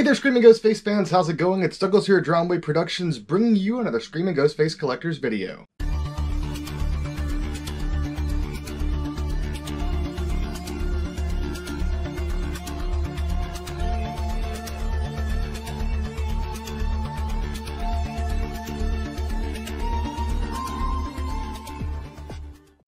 there, Screaming Ghostface fans, how's it going? It's Douglas here at Drownway Productions, bringing you another Screaming Ghostface Collectors video.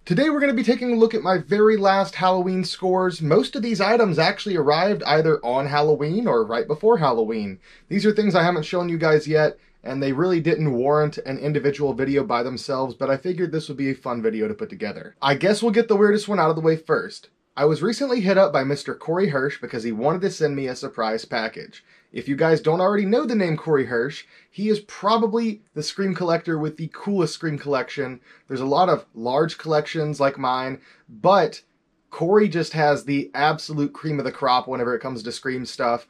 Today we're going to be taking a look at my very last Halloween scores. Most of these items actually arrived either on Halloween or right before Halloween. These are things I haven't shown you guys yet, and they really didn't warrant an individual video by themselves, but I figured this would be a fun video to put together. I guess we'll get the weirdest one out of the way first. I was recently hit up by Mr. Corey Hirsch because he wanted to send me a surprise package. If you guys don't already know the name Corey Hirsch, he is probably the Scream collector with the coolest Scream collection. There's a lot of large collections like mine, but Corey just has the absolute cream of the crop whenever it comes to Scream stuff.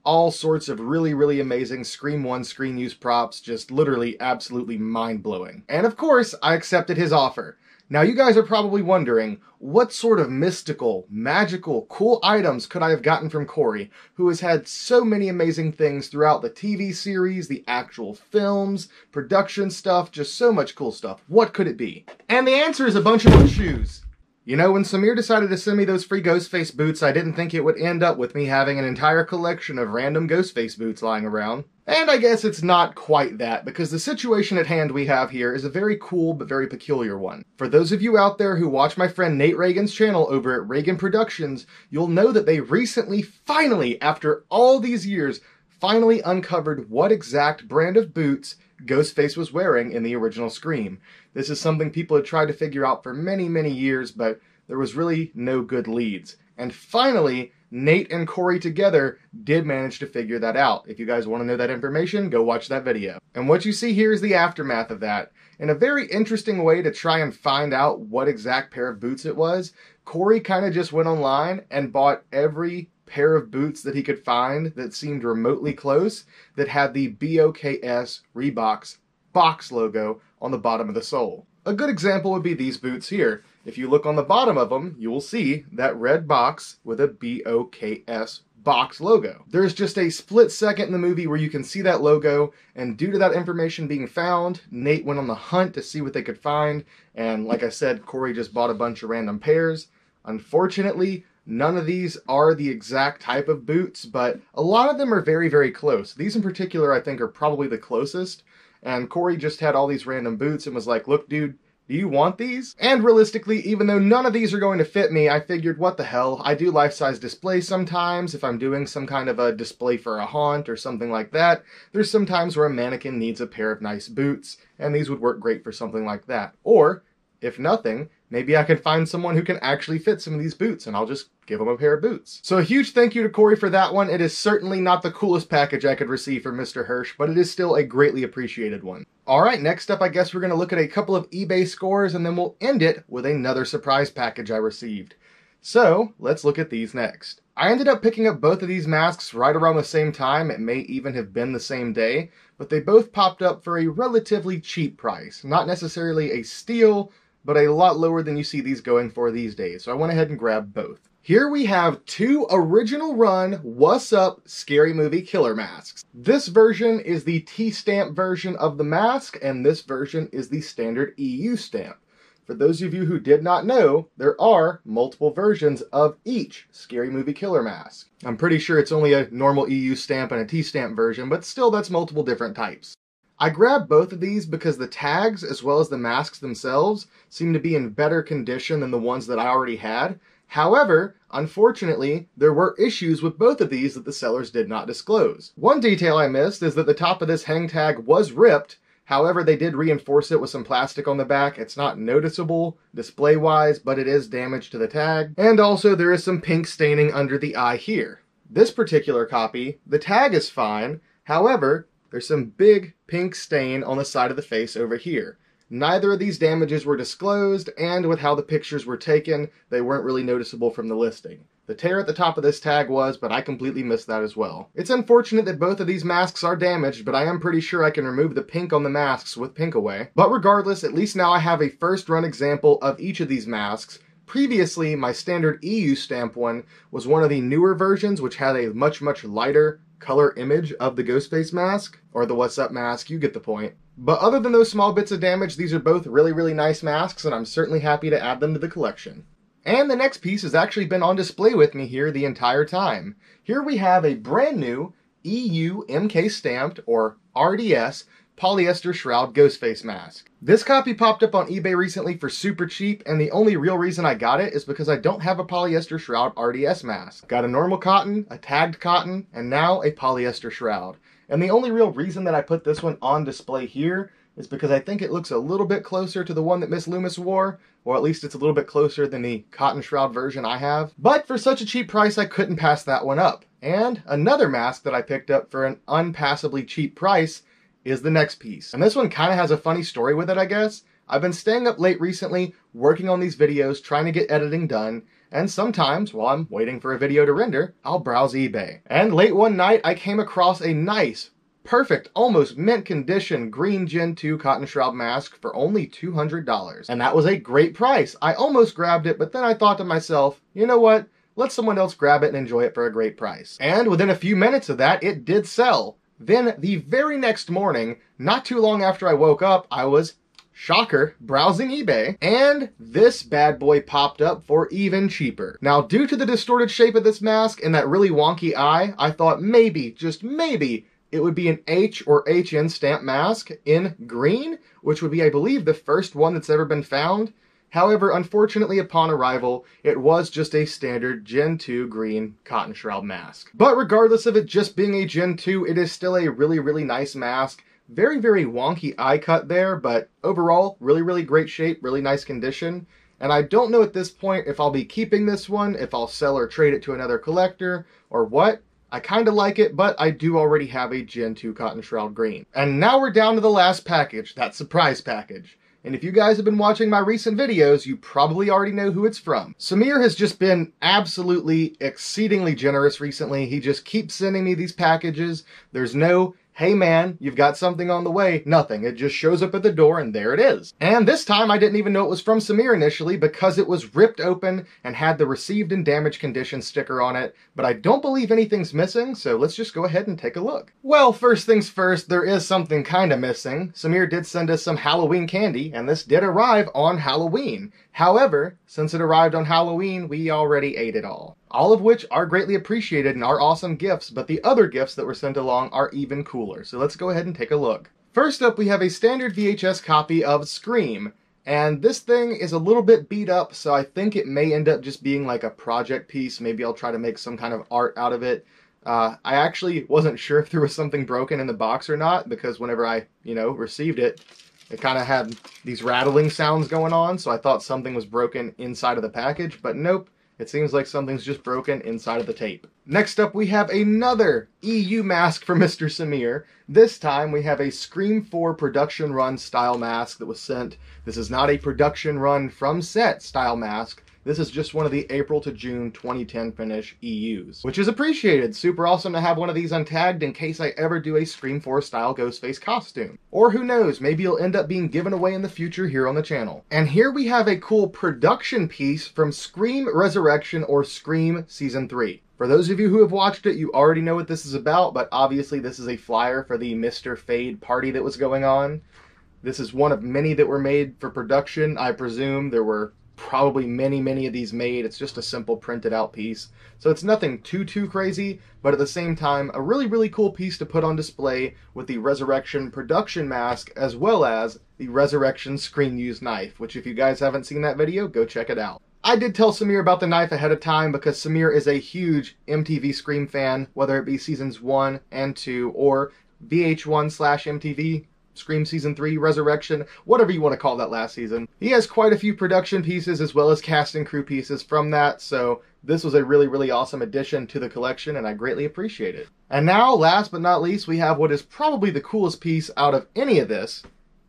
All sorts of really, really amazing Scream 1 screen use props, just literally absolutely mind-blowing. And of course, I accepted his offer. Now you guys are probably wondering, what sort of mystical, magical, cool items could I have gotten from Corey, who has had so many amazing things throughout the TV series, the actual films, production stuff, just so much cool stuff. What could it be? And the answer is a bunch of more shoes. You know, when Samir decided to send me those free Ghostface boots, I didn't think it would end up with me having an entire collection of random Ghostface boots lying around. And I guess it's not quite that, because the situation at hand we have here is a very cool but very peculiar one. For those of you out there who watch my friend Nate Reagan's channel over at Reagan Productions, you'll know that they recently, finally, after all these years, finally uncovered what exact brand of boots Ghostface was wearing in the original Scream. This is something people had tried to figure out for many, many years, but there was really no good leads. And finally, Nate and Corey together did manage to figure that out. If you guys want to know that information, go watch that video. And what you see here is the aftermath of that. In a very interesting way to try and find out what exact pair of boots it was, Corey kind of just went online and bought every pair of boots that he could find that seemed remotely close that had the BOKS Reeboks box logo on the bottom of the sole. A good example would be these boots here. If you look on the bottom of them, you will see that red box with a BOKS box logo. There's just a split second in the movie where you can see that logo, and due to that information being found, Nate went on the hunt to see what they could find, and like I said, Corey just bought a bunch of random pairs. Unfortunately, none of these are the exact type of boots, but a lot of them are very, very close. These in particular, I think, are probably the closest. And Corey just had all these random boots and was like, look, dude, do you want these? And realistically, even though none of these are going to fit me, I figured, what the hell, I do life-size displays sometimes. If I'm doing some kind of a display for a haunt or something like that, there's some times where a mannequin needs a pair of nice boots, and these would work great for something like that. Or, if nothing, maybe I can find someone who can actually fit some of these boots, and I'll just give them a pair of boots. So a huge thank you to Corey for that one. It is certainly not the coolest package I could receive from Mr. Hirsch, but it is still a greatly appreciated one. Alright, next up I guess we're going to look at a couple of eBay scores, and then we'll end it with another surprise package I received. So, let's look at these next. I ended up picking up both of these masks right around the same time. It may even have been the same day, but they both popped up for a relatively cheap price. Not necessarily a steal, but a lot lower than you see these going for these days. So I went ahead and grabbed both. Here we have two original run What's Up Scary Movie Killer masks. This version is the T-stamp version of the mask, and this version is the standard EU stamp. For those of you who did not know, there are multiple versions of each Scary Movie Killer mask. I'm pretty sure it's only a normal EU stamp and a T-stamp version, but still that's multiple different types. I grabbed both of these because the tags, as well as the masks themselves, seem to be in better condition than the ones that I already had. However, unfortunately, there were issues with both of these that the sellers did not disclose. One detail I missed is that the top of this hang tag was ripped. However, they did reinforce it with some plastic on the back. It's not noticeable display-wise, but it is damage to the tag. And also, there is some pink staining under the eye here. This particular copy, the tag is fine. However, there's some big pink stain on the side of the face over here. Neither of these damages were disclosed, and with how the pictures were taken, they weren't really noticeable from the listing. The tear at the top of this tag was, but I completely missed that as well. It's unfortunate that both of these masks are damaged, but I am pretty sure I can remove the pink on the masks with Pink Away. But regardless, at least now I have a first run example of each of these masks. Previously, my standard EU stamp one was one of the newer versions, which had a much lighter color image of the Ghostface mask, or the What's Up mask, you get the point. But other than those small bits of damage, these are both really nice masks, and I'm certainly happy to add them to the collection. And the next piece has actually been on display with me here the entire time. Here we have a brand new EU MK stamped, or RDS, polyester shroud Ghostface mask. This copy popped up on eBay recently for super cheap, and the only real reason I got it is because I don't have a polyester shroud RDS mask. Got a normal cotton, a tagged cotton, and now a polyester shroud. And the only real reason that I put this one on display here is because I think it looks a little bit closer to the one that Miss Loomis wore, or at least it's a little bit closer than the cotton shroud version I have. But for such a cheap price, I couldn't pass that one up. And another mask that I picked up for an unpassably cheap price is the next piece. And this one kind of has a funny story with it, I guess. I've been staying up late recently, working on these videos, trying to get editing done, and sometimes, while I'm waiting for a video to render, I'll browse eBay. And late one night, I came across a nice, perfect, almost mint condition green Gen 2 cotton shroud mask for only $200. And that was a great price. I almost grabbed it, but then I thought to myself, you know what? Let someone else grab it and enjoy it for a great price. And within a few minutes of that, it did sell. Then the very next morning, not too long after I woke up, I was, shocker, browsing eBay, and this bad boy popped up for even cheaper. Now, due to the distorted shape of this mask and that really wonky eye, I thought maybe, just maybe, it would be an H or HN stamp mask in green, which would be, I believe, the first one that's ever been found. However, unfortunately, upon arrival, it was just a standard Gen 2 green cotton shroud mask. But regardless of it just being a Gen 2, it is still a really nice mask. Very wonky eye cut there, but overall, really great shape, really nice condition. And I don't know at this point if I'll be keeping this one, if I'll sell or trade it to another collector, or what. I kind of like it, but I do already have a Gen 2 cotton shroud green. And now we're down to the last package, that surprise package. And if you guys have been watching my recent videos, you probably already know who it's from. Samir has just been absolutely exceedingly generous recently. He just keeps sending me these packages. There's no, hey man, you've got something on the way. Nothing. It just shows up at the door and there it is. And this time I didn't even know it was from Samir initially because it was ripped open and had the received in damaged condition sticker on it. But I don't believe anything's missing, so let's just go ahead and take a look. Well, first things first, there is something kind of missing. Samir did send us some Halloween candy, and this did arrive on Halloween. However, since it arrived on Halloween, we already ate it all. All of which are greatly appreciated and are awesome gifts, but the other gifts that were sent along are even cooler. So let's go ahead and take a look. First up, we have a standard VHS copy of Scream. And this thing is a little bit beat up, so I think it may end up just being like a project piece. Maybe I'll try to make some kind of art out of it. I actually wasn't sure if there was something broken in the box or not, because whenever I, received it, it kind of had these rattling sounds going on, so I thought something was broken inside of the package, but nope. It seems like something's just broken inside of the tape. Next up, we have another EU mask for Mr. Samir. This time, we have a Scream 4 production run style mask that was sent. This is not a production run from set style mask. This is just one of the April to June 2010 finish EUs, which is appreciated. Super awesome to have one of these untagged in case I ever do a Scream 4 style Ghostface costume. Or who knows, maybe it'll end up being given away in the future here on the channel. And here we have a cool production piece from Scream Resurrection or Scream Season 3. For those of you who have watched it, you already know what this is about, but obviously this is a flyer for the Mr. Fade party that was going on. This is one of many that were made for production. I presume there were probably many of these made. It's just a simple printed out piece. So it's nothing too crazy, but at the same time, a really cool piece to put on display with the Resurrection production mask, as well as the Resurrection screen used knife, which if you guys haven't seen that video, go check it out. I did tell Samir about the knife ahead of time because Samir is a huge MTV Scream fan, whether it be seasons 1 and 2 or VH1/MTV Scream Season 3, Resurrection, whatever you want to call that last season. He has quite a few production pieces as well as cast and crew pieces from that, so this was a really awesome addition to the collection and I greatly appreciate it. And now, last but not least, we have what is probably the coolest piece out of any of this.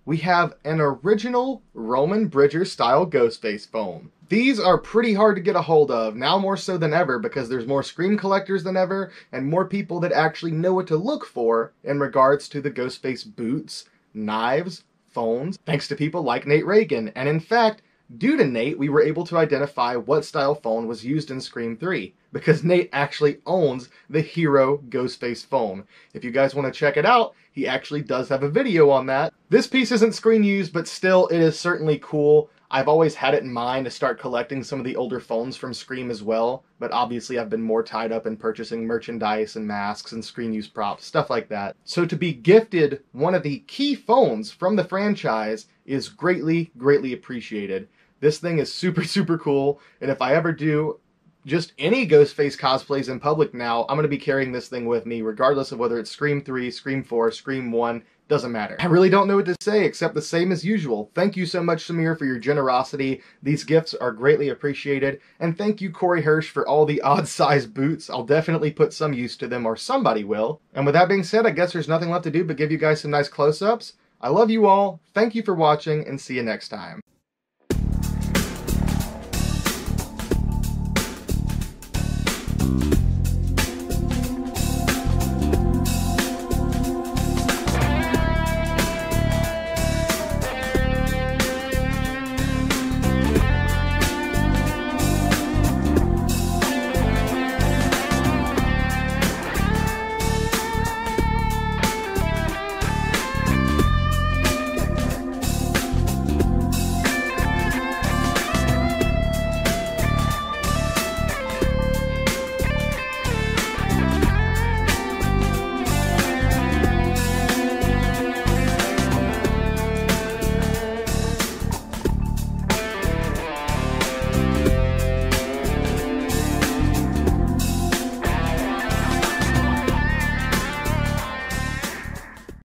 We have an original Roman Bridger style Ghostface foam. These are pretty hard to get a hold of, now more so than ever because there's more Scream collectors than ever and more people that actually know what to look for in regards to the Ghostface boots, knives, phones, thanks to people like Nate Reagan. And in fact, Due to Nate, we were able to identify what style phone was used in Scream 3, because Nate actually owns the Hero Ghostface phone. If you guys want to check it out, he actually does have a video on that. This piece isn't screen used, but still, it is certainly cool. I've always had it in mind to start collecting some of the older phones from Scream as well, but obviously I've been more tied up in purchasing merchandise and masks and screen use props, stuff like that. So to be gifted one of the key phones from the franchise is greatly, greatly appreciated. This thing is super, super cool, and if I ever do just any Ghostface cosplays in public now, I'm going to be carrying this thing with me, regardless of whether it's Scream 3, Scream 4, Scream 1, doesn't matter. I really don't know what to say except the same as usual. Thank you so much, Samir, for your generosity. These gifts are greatly appreciated. And thank you, Corey Hirsch, for all the odd-sized boots. I'll definitely put some use to them, or somebody will. And with that being said, I guess there's nothing left to do but give you guys some nice close-ups. I love you all, thank you for watching, and see you next time.